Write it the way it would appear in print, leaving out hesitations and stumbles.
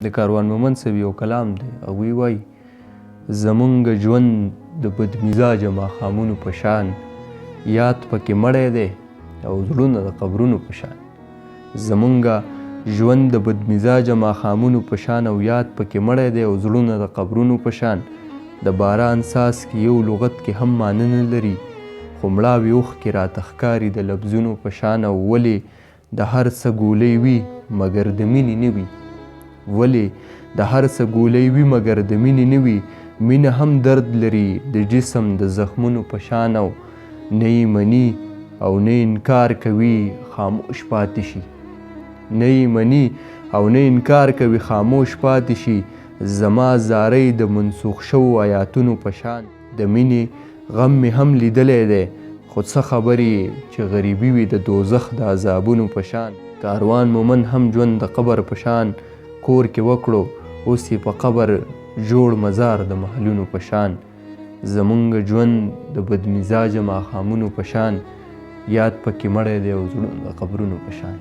د کاروان مومند صاحب یو کلام دی. هغوی وایي زمونږ ژوند د بدمزاجه ماښامونو په شان، یاد پکې مړی دی او زړونه د قبرونو په شان. زمونږ ژوند د بدمزاجه ماښامونو په شان او یاد پکې مړی دی او زړونه د قبرونو په شان. د باران څاڅکي یو لغت کې هم معنی نه لري، خو مړاوې اوښکې راته ښکاري د لفظونو په شان. او ولې د هر څه ګولۍ وي مګر د مینې نه وي، ولې د هر څه ګولۍ وي مګر د مینې نه وي. مینه هم درد لري د جسم د زخمونو په شان، او نه یې مني او نه انکار کوي خاموش پاتې شي. نه یې مني او نه انکار کوي خاموش پاتې شي. زما زاری د منسوخ شوو آیاتونو په شان. د مینې غم مې هم لیدلی دی، خو څه خبرې چې غریبي وي د دوزخ د عذابونو په شان. کاروان مومند هم ژوند د قبر په شان کور کې وکړو، اوس یې په قبر جوړ مزار د محلونو په شان. زمونږ ژوند د بدمزاجه ماښامونو په شان، یاد پکې مړی دی او زړونه د قبرونو په شان.